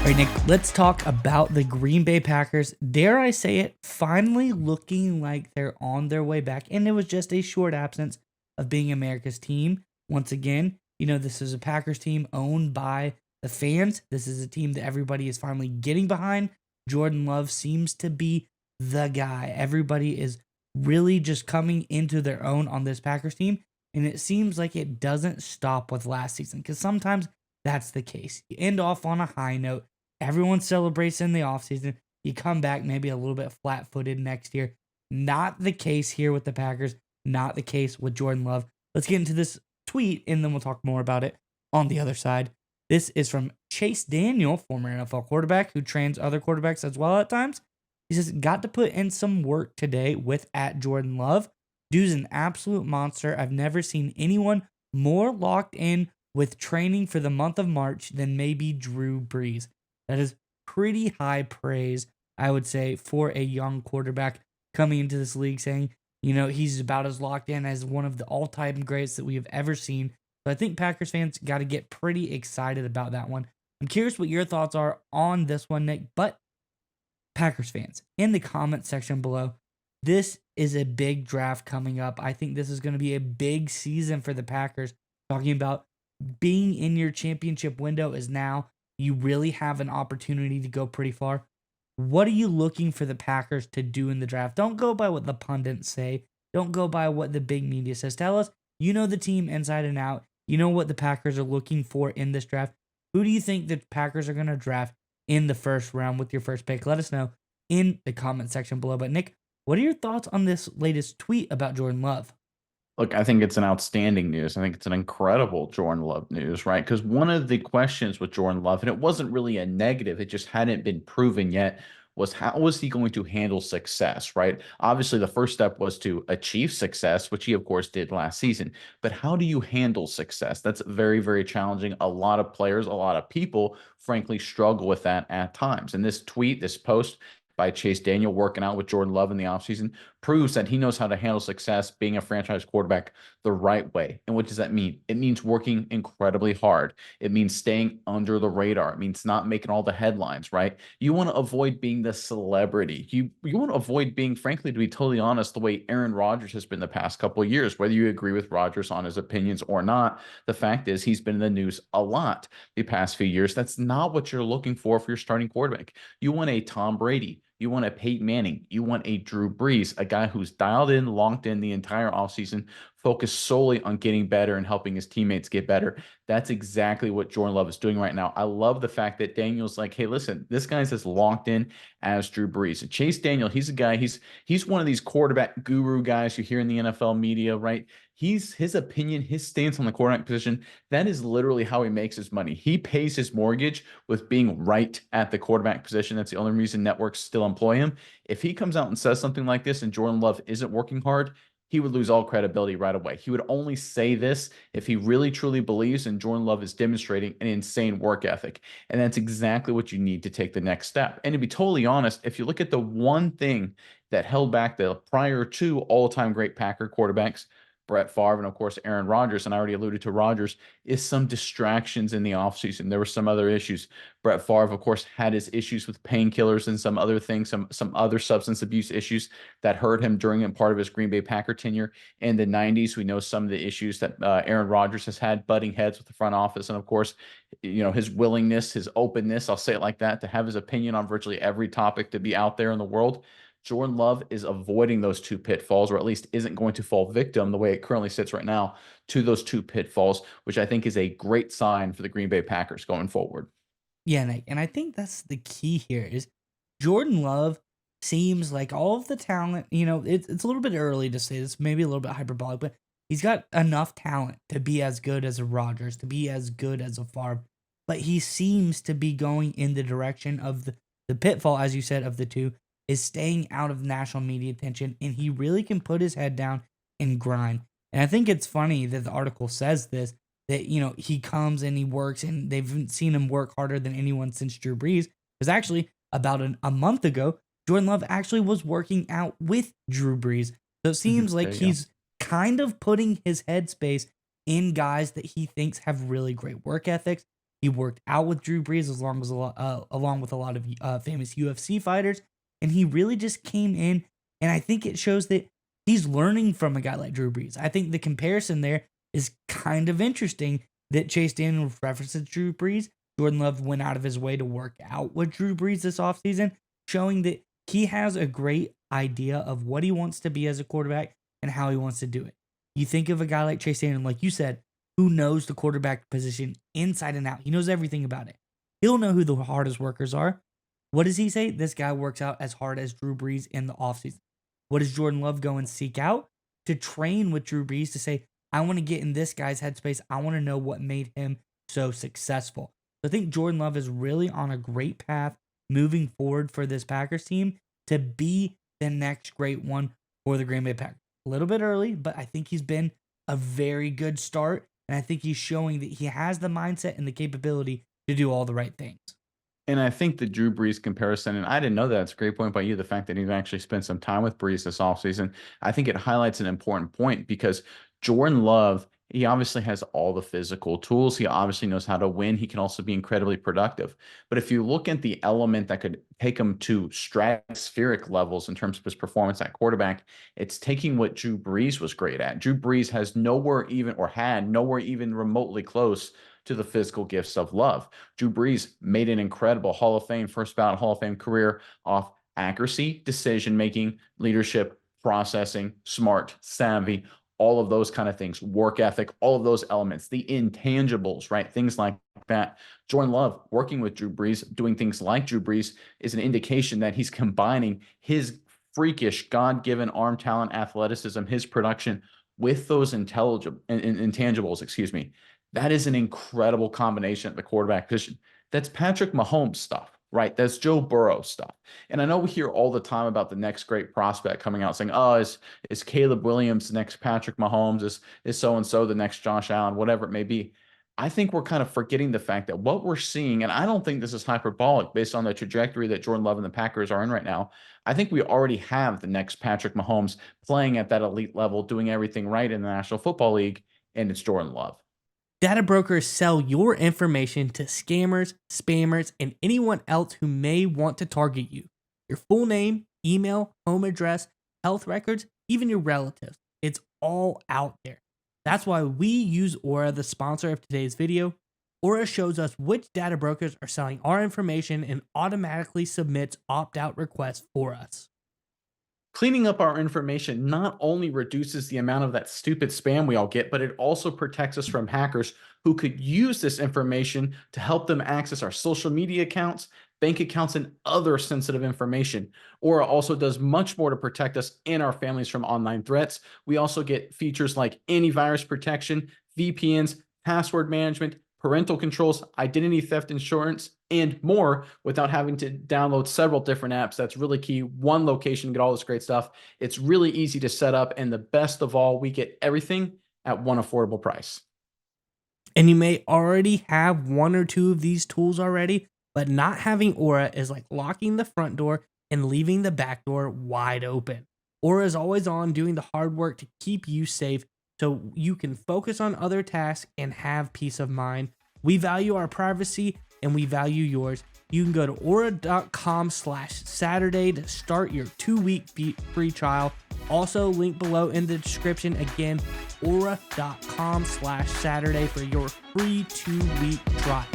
All right, Nick, let's talk about the Green Bay Packers. Dare I say it, finally looking like they're on their way back. And it was just a short absence of being America's team. Once again, this is a Packers team owned by the fans. This is a team that everybody is finally getting behind. Jordan Love seems to be the guy. Everybody is really just coming into their own on this Packers team. And it seems like it doesn't stop with last season because sometimes that's the case. You end off on a high note. Everyone celebrates in the offseason. You come back maybe a little bit flat footed next year. Not the case here with the Packers. Not the case with Jordan Love. Let's get into this tweet and then we'll talk more about it on the other side. This is from Chase Daniel, former NFL quarterback who trains other quarterbacks as well at times. He says, got to put in some work today with at Jordan Love. Dude's an absolute monster. I've never seen anyone more locked in with training for the month of March than maybe Drew Brees. That is pretty high praise, I would say, for a young quarterback coming into this league saying, he's about as locked in as one of the all-time greats that we have ever seen. So I think Packers fans got to get pretty excited about that one. I'm curious what your thoughts are on this one, Nick, but Packers fans, in the comment section below, this is a big draft coming up. I think this is going to be a big season for the Packers. Talking about being in your championship window is now. You really have an opportunity to go pretty far. What are you looking for the Packers to do in the draft? Don't go by what the pundits say. Don't go by what the big media says. Tell us, you know the team inside and out. You know what the Packers are looking for in this draft. Who do you think the Packers are going to draft in the first round with your first pick? Let us know in the comment section below. But Nick, what are your thoughts on this latest tweet about Jordan Love? Look, I think it's an outstanding news. I think it's an incredible Jordan Love news, right? Because one of the questions with Jordan Love, and it wasn't really a negative, it just hadn't been proven yet, was how was he going to handle success, right? Obviously, the first step was to achieve success, which he, of course, did last season. But how do you handle success? That's very, very challenging. A lot of players, a lot of people, frankly, struggle with that at times. And this tweet, this post, by Chase Daniel working out with Jordan Love in the offseason proves that he knows how to handle success being a franchise quarterback the right way. And what does that mean? It means working incredibly hard. It means staying under the radar. It means not making all the headlines, right? You want to avoid being the celebrity. You want to avoid being, frankly, to be totally honest, the way Aaron Rodgers has been the past couple of years. Whether you agree with Rodgers on his opinions or not, the fact is he's been in the news a lot the past few years. That's not what you're looking for your starting quarterback. You want a Tom Brady. You want a Peyton Manning. You want a Drew Brees, a guy who's dialed in, locked in the entire offseason, focused solely on getting better and helping his teammates get better. That's exactly what Jordan Love is doing right now. I love the fact that Daniel's like, hey, listen, this guy's as locked in as Drew Brees. And Chase Daniel, he's a guy, he's one of these quarterback guru guys you hear in the NFL media, right? His opinion, his stance on the quarterback position, that is literally how he makes his money. He pays his mortgage with being right at the quarterback position. That's the only reason networks still employ him. If he comes out and says something like this and Jordan Love isn't working hard, he would lose all credibility right away. He would only say this if he really truly believes, and Jordan Love is demonstrating an insane work ethic. And that's exactly what you need to take the next step. And to be totally honest, if you look at the one thing that held back the prior two all-time great Packer quarterbacks, Brett Favre and, of course, Aaron Rodgers, and I already alluded to Rodgers, is some distractions in the offseason. There were some other issues. Brett Favre, of course, had his issues with painkillers and some other things, some other substance abuse issues that hurt him during and part of his Green Bay Packer tenure in the 90s. We know some of the issues that Aaron Rodgers has had, butting heads with the front office. And, of course, his willingness, his openness, I'll say it like that, to have his opinion on virtually every topic to be out there in the world. Jordan Love is avoiding those two pitfalls, or at least isn't going to fall victim the way it currently sits right now to those two pitfalls, which I think is a great sign for the Green Bay Packers going forward. Yeah, Nick, and I think that's the key here is Jordan Love seems like all of the talent, it's a little bit early to say this, maybe a little bit hyperbolic, but he's got enough talent to be as good as a Rodgers, to be as good as a Favre, but he seems to be going in the direction of the pitfall, as you said, of the two, is staying out of national media attention, and he really can put his head down and grind. And I think it's funny that the article says this, that he comes and he works, and they've seen him work harder than anyone since Drew Brees. Because actually, about a month ago, Jordan Love actually was working out with Drew Brees. So it seems There like you go. he's kind of putting his headspace in guys that he thinks have really great work ethics. He worked out with Drew Brees along with a lot of famous UFC fighters, and he really just came in. And I think it shows that he's learning from a guy like Drew Brees. I think the comparison there is kind of interesting that Chase Daniel references Drew Brees. Jordan Love went out of his way to work out with Drew Brees this offseason, showing that he has a great idea of what he wants to be as a quarterback and how he wants to do it. You think of a guy like Chase Daniel, like you said, who knows the quarterback position inside and out. He knows everything about it. He'll know who the hardest workers are. What does he say? This guy works out as hard as Drew Brees in the offseason. What does Jordan Love go and seek out? To train with Drew Brees to say, I want to get in this guy's headspace. I want to know what made him so successful. So I think Jordan Love is really on a great path moving forward for this Packers team to be the next great one for the Green Bay Packers. A little bit early, but I think he's been a very good start. And I think he's showing that he has the mindset and the capability to do all the right things. And I think the Drew Brees comparison, and I didn't know that, it's a great point by you, the fact that he's actually spent some time with Brees this offseason. I think it highlights an important point because Jordan Love, he obviously has all the physical tools. He obviously knows how to win. He can also be incredibly productive. But if you look at the element that could take him to stratospheric levels in terms of his performance at quarterback, it's taking what Drew Brees was great at. Drew Brees has nowhere even, or had nowhere even remotely close to the physical gifts of Love. Drew Brees made an incredible Hall of Fame, first ballot Hall of Fame career off accuracy, decision-making, leadership, processing, smart, savvy, all of those kind of things, work ethic, all of those elements, the intangibles, right? Things like that. Jordan Love working with Drew Brees, doing things like Drew Brees is an indication that he's combining his freakish God-given arm talent, athleticism, his production with those intangibles, excuse me. That is an incredible combination at the quarterback position. That's Patrick Mahomes stuff, right? That's Joe Burrow stuff. And I know we hear all the time about the next great prospect coming out saying, oh, is Caleb Williams the next Patrick Mahomes? Is so-and-so the next Josh Allen, whatever it may be. I think we're kind of forgetting the fact that what we're seeing, and I don't think this is hyperbolic based on the trajectory that Jordan Love and the Packers are in right now. I think we already have the next Patrick Mahomes playing at that elite level, doing everything right in the National Football League, and it's Jordan Love. Data brokers sell your information to scammers, spammers, and anyone else who may want to target you. Your full name, email, home address, health records, even your relatives. It's all out there. That's why we use Aura, the sponsor of today's video. Aura shows us which data brokers are selling our information and automatically submits opt-out requests for us. Cleaning up our information not only reduces the amount of that stupid spam we all get, but it also protects us from hackers who could use this information to help them access our social media accounts, bank accounts, and other sensitive information. Aura also does much more to protect us and our families from online threats. We also get features like antivirus protection, VPNs, password management, parental controls, identity theft insurance, and more without having to download several different apps. That's really key. One location, get all this great stuff. It's really easy to set up. And the best of all, we get everything at one affordable price. And you may already have one or two of these tools already, but not having Aura is like locking the front door and leaving the back door wide open. Aura is always on, doing the hard work to keep you safe so you can focus on other tasks and have peace of mind. We value our privacy and we value yours. You can go to aura.com/Saturday to start your 2-week free trial. Also, link below in the description. Again, aura.com/Saturday for your free 2-week trial.